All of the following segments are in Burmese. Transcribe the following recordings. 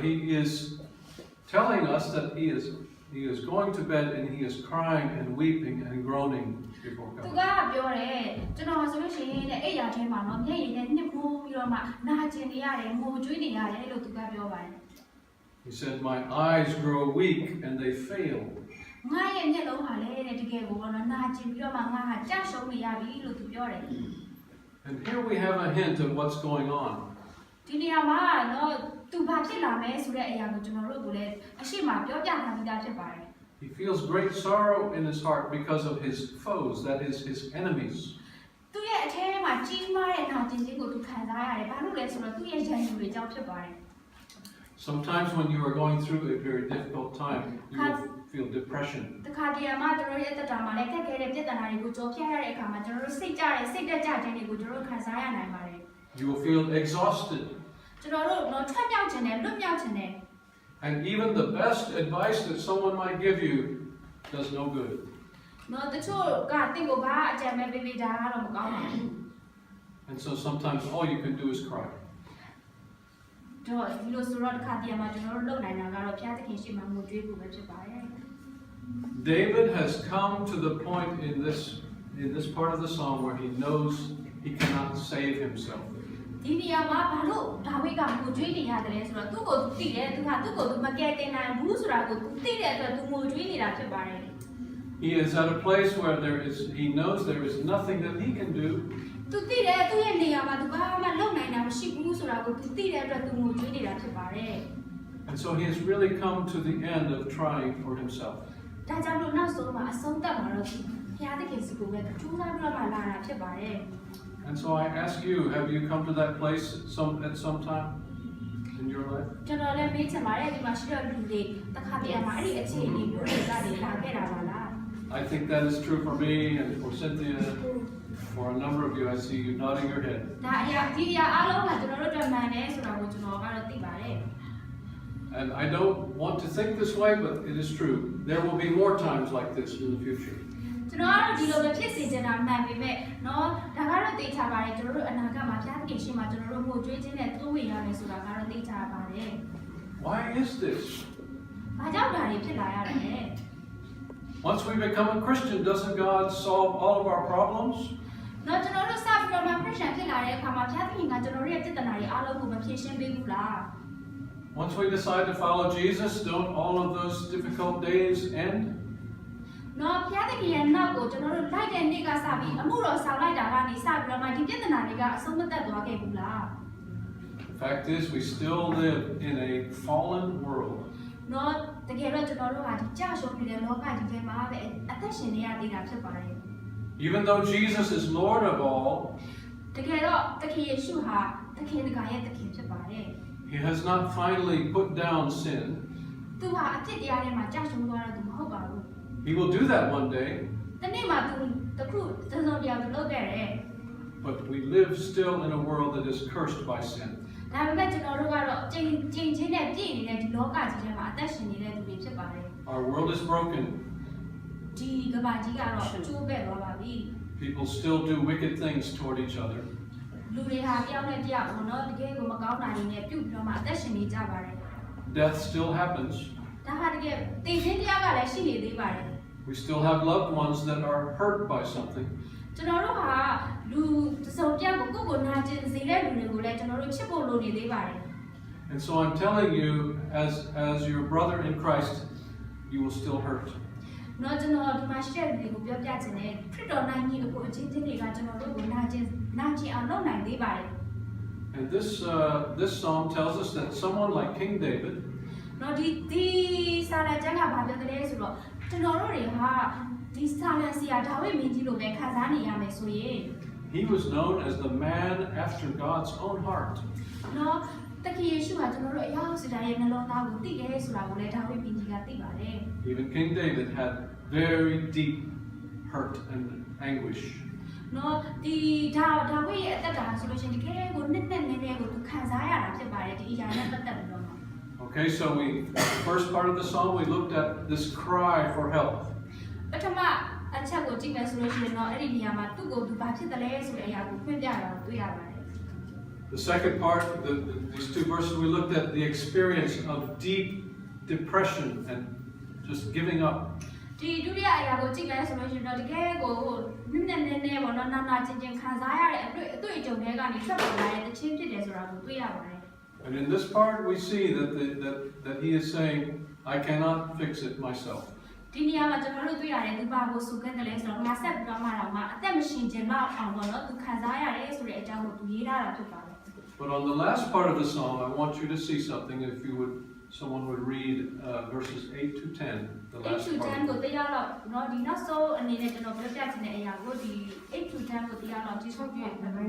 he is telling us that he is going to bed and he is crying and weeping and groaning before God. သူကပြောတယ်ကျွန်တော်ဆိုလို့ရှိရင်တဲ့အဲ့ရထဲမှာနော်မျက်ရည်နဲ့နှစ်ဖိုးပြီးတော့မှနာကျင်နေရတယ်ငိုကြွေးနေရတယ်လို့သူကပြောပါတယ် He said, my eyes grow weak and they fail. ငါရဲ့မျက်လုံးဟာလည်းတဲ့တကယ်ကိုနော်နာကျင်ပြီးတော့မှငါဟာကြောက်ရှုံးနေရပြီလို့သူပြောတယ် And here we have a hint of what's going on. ဒီနေရာမှာနော်သူဘာဖြစ်လာမဲဆိုတဲ့အရာကိုကျွန်တော်တို့ကိုလည်းအရှိမပြောပြထားပြီးသားဖြစ်ပါတယ် He feels great sorrow in his heart because of his foes, that is, his enemies. သူရဲ့အထဲမှာကြီးမားတဲ့နာကျင်ခြင်းကိုသူခံစားရတယ်ဘာလို့လဲဆိုတော့သူရဲ့ရန်သူတွေကြောင့်ဖြစ်ပါတယ် Sometimes when you are going through a very difficult time, you will feel depression. တခါတည်းမှာကျွန်တော်ရဲ့အသက်တာမှာလည်းခက်ခဲတဲ့ပြဿနာတွေကိုကြော်ဖြတ်ရတဲ့အခါမှာကျွန်တော်တို့စိတ်ကြတဲ့စိတ်တက်ကြခြင်းတွေကိုကျွန်တော်တို့ခံစားရနိုင်ပါတယ် You will feel exhausted. ကျွန်တော်တို့တော့ထွက်မြောက်ခြင်းနဲ့လွတ်မြောက်ခြင်းနဲ့ And even the best advice that someone might give you does no good. နော်တချို့ကတင့်ကိုဘာအကြံမဲ့ပေးပေးတာကတော့မကောင်းပါဘူး And so sometimes all you can do is cry. တော့ဒီလိုဆိုတော့တခါတည်းမှာကျွန်တော်တို့လုပ်နိုင်တာကတော့ဘုရားသခင်ရှေ့မှာငိုကြွေးဖို့ပဲဖြစ်ပါတယ် David has come to the point in this part of the psalm where he knows he cannot save himself. ဒီနေရာမှာဘာလို့ဒါဝိဒ်ကငိုကြွေးနေရတယ်လဲဆိုတော့သူ့ကိုသူသိတယ်သူကသူ့ကိုသူမကယ်တင်နိုင်ဘူးဆိုတာကိုသူသိတဲ့အတွက်သူငိုကြွေးနေတာဖြစ်ပါတယ် He is at a place where he knows there is nothing that he can do. သူသိတယ်သူ့ရဲ့နေရာမှာသူဘာမှလုပ်နိုင်တာမရှိဘူးဆိုတာကိုသူသိတဲ့အတွက်သူငိုကြွေးနေတာဖြစ်ပါတယ် And so he has really come to the end of trying for himself. ဒါကြောင့်လို့နောက်ဆုံးမှာအဆုံးသတ်မှာတော့ဘုရားသခင်စီကိုပဲထူးဆန်းပြီးတော့မှလာတာဖြစ်ပါတယ် And so I ask you, have you come to that place at some time in your life? ကျွန်တော်လည်းမေးချင်ပါတယ်ဒီမှာရှိတဲ့လူတွေတခါတည်းမှာအဲ့ဒီအခြေအနေမျိုးတွေကနေလာခဲ့တာပါလား I think that is true for me and for Cynthia. For a number of you, I see you nodding your head. ဒါအရာဒီအရာအားလုံးကကျွန်တော်တို့အတွက်မှန်တယ်ဆိုတာကိုကျွန်တော်ကတော့သိပါတယ် And I don't want to think this way, but it is true. There will be more times like this in the future. ကျွန်တော်ကတော့ဒီလိုပဲဖြစ်စေချင်တာမှန်ပေမဲ့เนาะဒါကတော့သိချပါတယ်ကျွန်တော်တို့အနာဂတ်မှာဘုရားသခင်ရှေ့မှာကျွန်တော်တို့ငိုကြွေးခြင်းနဲ့တိုးဝင်ရမယ်ဆိုတာကတော့သိချပါတယ် Why is this? ဘာကြောင့်ဒါတွေဖြစ်လာရလဲ Once we become a Christian, doesn't God solve all of our problems? နော်ကျွန်တော်တို့စပြီးတော့မှခရစ်ယာန်ဖြစ်လာတဲ့အခါမှာဘုရားသခင်ကကျွန်တော်တို့ရဲ့ပြဿနာတွေအားလုံးကိုမဖြေရှင်းပေးဘူးလား Once we decide to follow Jesus, don't all of those difficult days end? နော်ဘုရားသခင်ရဲ့နောက်ကိုကျွန်တော်တို့လိုက်တဲ့နေ့ကစပြီးအမှုတော်ဆောင်လိုက်တာကနေစပြီးတော့မှဒီပြဿနာတွေကအဆုံးမသက်သွားခဲ့ဘူးလား The fact is, we still live in a fallen world. နော်တကယ်တော့ကျွန်တော်တို့ဟာဒီကြာရှုံးနေတဲ့လောကကြီးထဲမှာပဲအသက်ရှင်နေရသေးတာဖြစ်ပါတယ် Even though Jesus is Lord of all, တကယ်တော့သခင်ယေရှုဟာသခင်တကာရဲ့သခင်ဖြစ်ပါတယ် He has not finally put down sin. သူဟာအဖြစ်တရားထဲမှာကြာရှုံးသွားတဲ့သူမဟုတ်ပါဘူး He will do that one day, တနေ့မှာသူတခုသုံးစုံတရားလုပ်ခဲ့တယ် but we live still in a world that is cursed by sin. ဒါပေမဲ့ကျွန်တော်တို့ကတော့ကျင့်ချင်းနဲ့ပြည့်နေတဲ့ဒီလောကကြီးထဲမှာအသက်ရှင်နေတဲ့သူတွေဖြစ်ပါတယ် Our world is broken. ဒီကမ္ဘာကြီးကတော့ကျိုးပဲ့သွားပါပြီ People still do wicked things toward each other. လူတွေဟာတယောက်နဲ့တယောက်ပေါ့နော်တကယ်ကိုမကောင်းတာတွေနဲ့ပြုတ်ပြီးတော့မှအသက်ရှင်နေကြပါတယ် Death still happens. ဒါဟာတကယ်သိချင်းတရားကလည်းရှိနေသေးပါတယ် We still have loved ones that are hurt by something. ကျွန်တော်တို့ဟာလူတစ်စုံတစ်ယောက်ကိုကိုယ်နာကျင်စေတဲ့လူတွေကိုလည်းကျွန်တော်တို့ချစ်ဖို့လိုနေသေးပါတယ် And so I'm telling you, as your brother in Christ, you will still hurt. နော်ကျွန်တော်ဒီမှာရှိတဲ့လူတွေကိုပြောပြချင်တယ်ခရစ်တော်နိုင်ကြီးကိုအချင်းချင်းတွေကကျွန်တော်တို့ကိုနာကျင်အောင်လုပ်နိုင်သေးပါတယ် And this psalm tells us that someone like King David, နော်ဒီစာလံကျမ်းကဘာပြောတယ်လဲဆိုတော့ကျွန်တော်တို့တွေဟာဒီစာလံဆရာဒါဝိဒ်မင်းကြီးလိုပဲခံစားနေရမယ်ဆိုရင် he was known as the man after God's own heart. နော်တခင်ယေရှုကကျွန်တော်တို့အရောက်စတဲ့ရဲ့နှလုံးသားကိုသိတယ်ဆိုတာကိုလည်းဒါဝိဒ်မင်းကြီးကသိပါတယ် Even King David had very deep hurt and anguish. နော်ဒီဒါဝိဒ်ရဲ့အသက်တာဆိုလို့ရှိရင်တကယ်ကိုနည်းကိုသူခံစားရတာဖြစ်ပါတယ်ဒီအရာနဲ့ပတ်သက်ပြီးတော့ Okay, so the first part of the psalm, we looked at this cry for help. ပထမအချက်ကိုကြည့်မယ်ဆိုလို့ရှိရင်တော့အဲ့ဒီနေရာမှာသူ့ကိုသူဘာဖြစ်တယ်လဲဆိုတဲ့အရာကိုဖွင့်ပြတာကိုတွေ့ရပါတယ် The second part, these two verses, we looked at the experience of deep depression and just giving up. ဒီဒုတိယအရာကိုကြည့်လိုက်ဆိုလို့ရှိရင်တော့တကယ်ကိုနည်းပေါ့နော်နာချင်းခံစားရတဲ့အတွေ့အကြုံတွေကနေထွက်ပေါ်လာတဲ့တခြင်းဖြစ်တယ်ဆိုတာကိုတွေ့ရပါတယ် And in this part, we see that he is saying, I cannot fix it myself. ဒီနေရာမှာကျွန်တော်တို့တွေ့ရတယ်ဒီဘာကိုစုခဲ့တယ်လဲဆိုတော့ငါဆက်ပြီးတော့မှတော့မှအသက်မရှင်ခြင်းတော့အောင်ပေါ့နော်သူခံစားရတယ်ဆိုတဲ့အကြောင်းကိုသူရေးထားတာဖြစ်ပါတယ် But on the last part of the psalm, I want you to see something. If someone would read verses 8 to 10, the last to 10 part. ကိုတရားတော့နော်ဒီနောက်ဆုံးအနေနဲ့ကျွန်တော်ပြောပြချင်တဲ့အရာကိုဒီ8 to 10ကိုတရားတော့ကြည့်ဆုံးပြရမယ် 8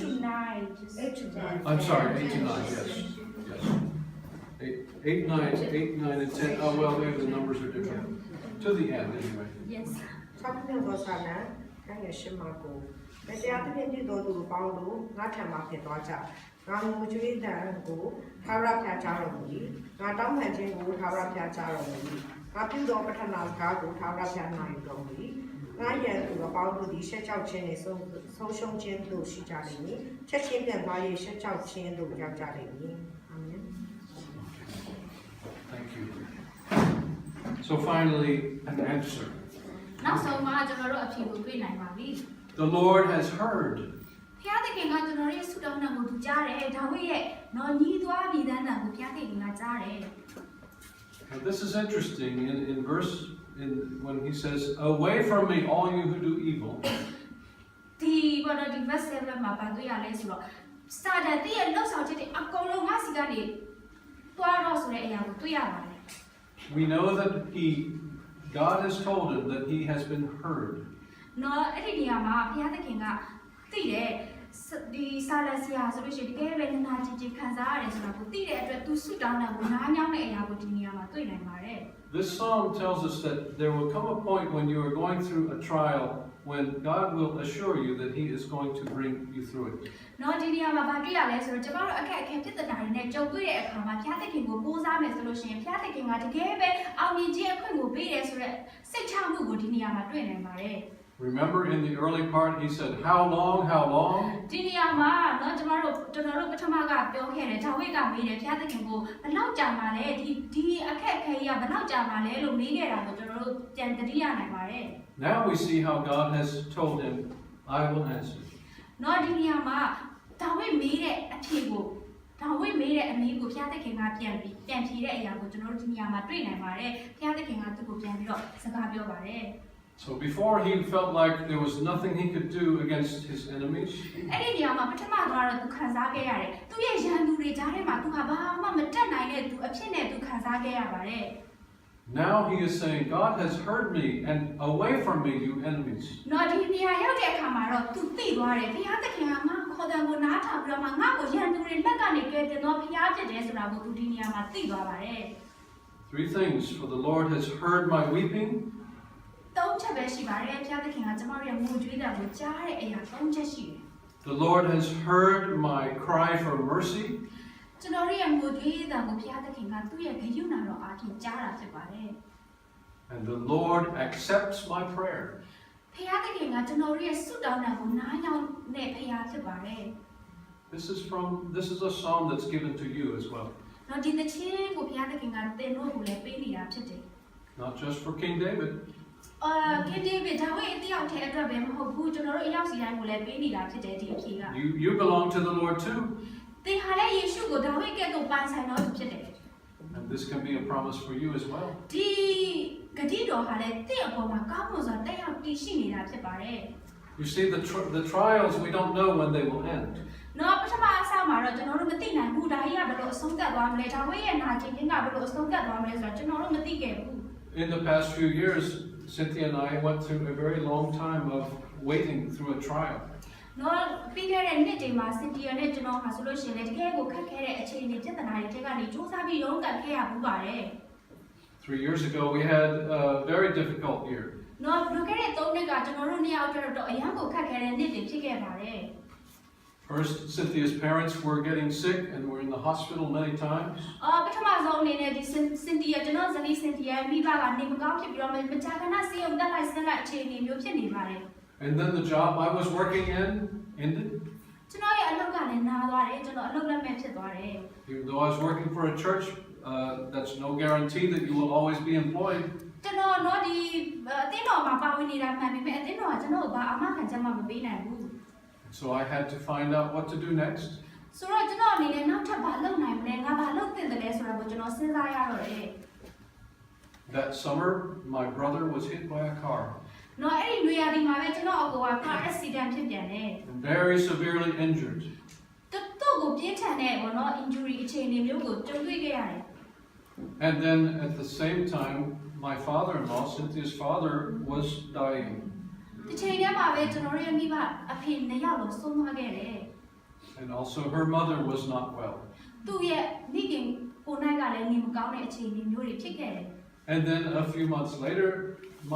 to 9 8 to 10. I'm sorry, 8 to 9, yes. Yes. 8, 9, and 10. Oh, well, maybe the numbers are different. To the end, anyway. yes 6နှစ်သောစာလံငါရဲ့ရှင်းမကိုမတရားသဖြင့်ပြုသောသူပေါင်းတို့ငါထံမှဖြစ်သွားကြငါငိုကြွေးတံကိုထာဝရဘုရားကြားတော်မူ၏ငါတောင်းပန်ခြင်းကိုထာဝရဘုရားကြားတော်မူ၏ငါပြုသောပထနာစကားကိုထာဝရဘုရားနိုင်တော်မူ၏ငါရန်သူပေါင်းတို့သည်ရှက်ကြောက်ခြင်းနှင့်ဆုံးရှုံးခြင်းတို့ရှိကြလိမ့်မည်ချက်ချင်းပြန်သွား၍ရှက်ကြောက်ခြင်းတို့ရောက်ကြလိမ့်မည်အာမင် Thank you. So finally, an answer. နောက်ဆုံးမှာကျွန်တော်တို့အဖြေကိုတွေ့နိုင်ပါပြီ The Lord has heard. ဖျားသခင်ကကျွန်တော်ရဲ့ဆုတောင်းတာကိုသူကြားတယ်ဒါဝိရဲ့နော်ညီးသွားပြီးတန်းတာကိုဖျားသခင်ကကြားတယ် Now, this is interesting when he says, away from me, all you who do evil. ဒီဘာလို့ဒီ verse 7မှာပါတွေ့ရလဲဆိုတော့စာတန်ရဲ့လှုပ်ဆောင်ချက်တွေအကုန်လုံးငါစီကနေတွားတော့ဆိုတဲ့အရာကိုတွေ့ရပါတယ် We know that God has told him that he has been heard. နော်အဲ့ဒီနေရာမှာဘုရားသခင်ကသိတယ်ဒီစာလဆရာဆိုလို့ရှိရင်တကယ်ပဲနာချင်းခံစားရတယ်ဆိုတာကိုသိတဲ့အတွက်သူဆုတောင်းတာကိုနားညောင်းတဲ့အရာကိုဒီနေရာမှာတွေ့နိုင်ပါတယ် This psalm tells us that there will come a point when you are going through a trial when God will assure you that he is going to bring you through it. နော်ဒီနေရာမှာဗာတွေ့ရလဲဆိုတော့ကျွန်တော်တို့အခက်အခဲဖြစ်တဲ့တာတွေနဲ့ကြုံတွေ့တဲ့အခါမှာဘုရားသခင်ကိုပို့စားမယ်ဆိုလို့ရှိရင်ဘုရားသခင်ကတကယ်ပဲအောင်မြင်ခြင်းအခွင့်ကိုပေးတယ်ဆိုတော့စိတ်ချမှုကိုဒီနေရာမှာတွေ့နိုင်ပါတယ် Remember in the early part he said, how long, how long? ဒီနေရာမှာနော်ကျွန်တော်တို့ပထမကပြောခဲ့တယ်ဒါဝိဒ်ကမေးတယ်ဘုရားသခင်ကိုဘယ်လောက်ကြာမှာလဲဒီအခက်အခဲကြီးကဘယ်လောက်ကြာမှာလဲလို့မေးခဲ့တာကိုကျွန်တော်တို့ပြန်တတိယနိုင်ပါတယ် Now we see how God has told him, I will answer. နော်ဒီနေရာမှာဒါဝိဒ်မေးတဲ့အဖြေကိုဒါဝိဒ်မေးတဲ့အမေးကိုဘုရားသခင်ကပြန်ဖြေတဲ့အရာကိုကျွန်တော်တို့ဒီနေရာမှာတွေ့နိုင်ပါတယ်ဘုရားသခင်ကသူ့ကိုပြန်ပြီးတော့စကားပြောပါတယ် So before he felt like there was nothing he could do against his enemies, အဲ့ဒီနေရာမှာပထမကတော့သူခံစားခဲ့ရတယ်သူရဲ့ရန်သူတွေကြားထဲမှာသူကဘာမှမတက်နိုင်တဲ့သူအဖြစ်နဲ့သူခံစားခဲ့ရပါတယ် now he is saying, God has heard me, and away from me, you enemies. နော်ဒီနေရာရောက်တဲ့အခါမှာတော့သူသိသွားတယ်ဘုရားသခင်ကငါခေါ်တယ်ကိုနားထောင်ပြီးတော့မှငါ့ကိုရန်သူတွေလက်ကနေကယ်တင်တော့ဘုရားဖြစ်တယ်ဆိုတာကိုသူဒီနေရာမှာသိသွားပါတယ် Three things. For the Lord has heard my weeping, သုံးချက်ပဲရှိပါတယ်ဘုရားသခင်ကကျွန်တော်ရဲ့ငိုကြွေးတာကိုကြားတဲ့အရာသုံးချက်ရှိတယ် the Lord has heard my cry for mercy, ကျွန်တော်ရဲ့ငိုကြွေးတာကိုဘုရားသခင်ကသူ့ရဲ့ဂရုဏာတော်အားဖြင့်ကြားတာဖြစ်ပါတယ် and the Lord accepts my prayer. ဘုရားသခင်ကကျွန်တော်ရဲ့ဆုတောင်းတာကိုနားညောင်းတဲ့ဘုရားဖြစ်ပါတယ် This is a psalm that's given to you as well, နော်ဒီသချင်းကိုဘုရားသခင်ကသင်တို့ကိုလည်းပေးနေတာဖြစ်တယ် not just for King David. ခင်ဒေးဗစ်ဒါဝိဒ်အတိအကျအတွက်ပဲမဟုတ်ဘူးကျွန်တော်တို့အရောက်စီတိုင်းကိုလည်းပေးနေတာဖြစ်တယ်ဒီအဖြေက You belong to the Lord too, သင်ဟာလည်းယေရှုကိုဒါဝိဒ်ကဲ့သို့ပိုင်ဆိုင်တော်သူဖြစ်တယ် and this can be a promise for you as well. ဒီဂတိတော်ဟာလည်းတင့်အပေါ်မှာကောင်းမွန်စွာတက်ရောက်တည်ရှိနေတာဖြစ်ပါတယ် You see, the trials, we don't know when they will end. နော်ပထမအစမှာတော့ကျွန်တော်တို့မသိနိုင်ဘူးဒါကြီးကဘယ်လိုအဆုံးသတ်သွားမလဲဒါဝိဒ်ရဲ့နာကျင်ခြင်းကဘယ်လိုအဆုံးသတ်သွားမလဲဆိုတော့ကျွန်တော်တို့မသိခဲ့ဘူး In the past few years, Cynthia and I went through a very long time of waiting through a trial. နော်ပြီးခဲ့တဲ့နှစ်တွေမှာစင်တီယာနဲ့ကျွန်တော်ဟာဆိုလို့ရှိရင်လည်းတကယ်ကိုခက်ခဲတဲ့အခြေအနေပြဿနာတွေထဲကနေစူးစမ်းပြီးရုန်းကန်ခဲ့ရဘူးပါတယ် 3 years ago, we had a very difficult year. နော်လွန်ခဲ့တဲ့3နှစ်ကကျွန်တော်တို့နှစ်ယောက်အတွက်တော့အရန်ကိုခက်ခဲတဲ့နှစ်တွေဖြစ်ခဲ့ပါတယ် First, Cynthia's parents were getting sick and were in the hospital many times. ပထမဆုံးအနေနဲ့ဒီစင်တီယာကျွန်တော်ဇနီးစင်တီယာမိဘကနေမကောင်းဖြစ်ပြီးတော့မကြာခဏဆေးရုံတက်လိုက်ဆင်းလိုက်အခြေအနေမျိုးဖြစ်နေပါတယ် And then the job I was working in ended. ကျွန်တော်ရဲ့အလုပ်ကလည်းနားသွားတယ်ကျွန်တော်အလုပ်လက်မဲ့ဖြစ်သွားတယ် Even though I was working for a church, that's no guarantee that you will always be employed. ကျွန်တော်တော့ဒီအတင်းတော်မှာပါဝင်နေတာမှန်ပေမဲ့အတင်းတော်ကကျွန်တော်ဘာအမှခံချက်မှမပေးနိုင်ဘူး So I had to find out what to do next. ဆိုတော့ကျွန်တော်အနေနဲ့နောက်ထပ်ဘာလုပ်နိုင်မလဲငါဘာလုပ်သင့်တယ်လဲဆိုတာကိုကျွန်တော်စဉ်းစားရတော့တယ် That summer, my brother was hit by a car နော်အဲ့ဒီနွေရာသီမှာပဲကျွန်တော်အကိုက car accident ဖြစ်ပြန်တယ် and very severely injured. တူကိုပြင်းထန်တဲ့ဘောနော် injury အခြေအနေမျိုးကိုကြုံတွေ့ခဲ့ရတယ် And then at the same time, my father-in-law, Cynthia's father, was dying. ဒီချိန်ထဲမှာပဲကျွန်တော်ရဲ့မိဘအဖေနှစ်ယောက်လုံးဆုံးသွားခဲ့တယ် And also her mother was not well. သူ့ရဲ့မိခင်ကိုနိုင်ကလည်းနေမကောင်းတဲ့အခြေအနေမျိုးတွေဖြစ်ခဲ့တယ် And then a few months later,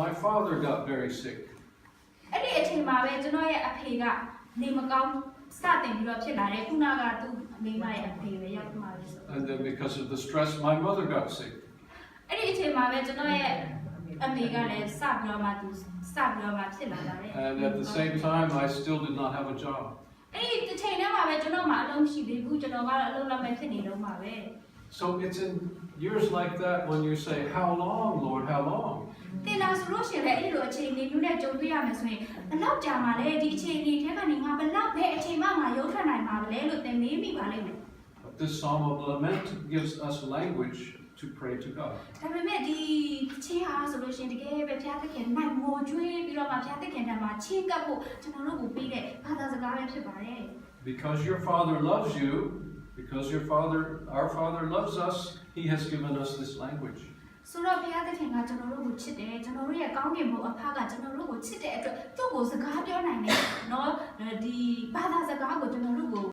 my father got very sick. အဲ့ဒီအချိန်မှာပဲကျွန်တော်ရဲ့အဖေကနေမကောင်းစတင်ပြီးတော့ဖြစ်လာတယ်ခုနကသူ့မိမရဲ့အဖေပဲရောက်မှာလေဆို And then because of the stress, my mother got sick. အဲ့ဒီအချိန်မှာပဲကျွန်တော်ရဲ့အမေကလည်းစပြီးတော့မှဖြစ်လာတာလေ And at the same time, I still did not have a job. အဲ့ဒီတစ်ချိန်ထဲမှာပဲကျွန်တော်မှအလုံးရှိသေးဘူးကျွန်တော်ကတော့အလုံးလက်မဲ့ဖြစ်နေတော့မှာပဲ So it's in years like that when you say, how long, Lord, how long? တင်လာဆိုလို့ရှိရင်လည်းအဲ့လိုအခြေအနေမျိုးနဲ့ကြုံတွေ့ရမယ်ဆိုရင်ဘယ်လောက်ကြာမှလဲဒီအခြေအနေထဲကနေငါဘယ်လောက်ပဲအချိန်မှငါရုပ်ထွက်နိုင်မှာလဲလို့သင်မေးမိပါလိမ့်မယ် But this psalm of lament gives us language to pray to God. ဒါပေမဲ့ဒီချင်းဟာဆိုလို့ရှိရင်တကယ်ပဲဘုရားသခင်နိုင်ငိုကြွေးပြီးတော့မှဘုရားသခင်ထံမှာချင်းကပ်ဖို့ကျွန်တော်တို့ကိုပြီးတဲ့ဘာသာစကားပဲဖြစ်ပါတယ် Because your Father loves you, because our Father loves us, He has given us this language. ဆိုတော့ဘုရားသခင်ကကျွန်တော်တို့ကိုချစ်တယ်ကျွန်တော်တို့ရဲ့ကောင်းကင်ဘုံအဖကကျွန်တော်တို့ကိုချစ်တဲ့အတွက်သူ့ကိုစကားပြောနိုင်တယ်เนาะဒီဘာသာစကားကိုကျွန်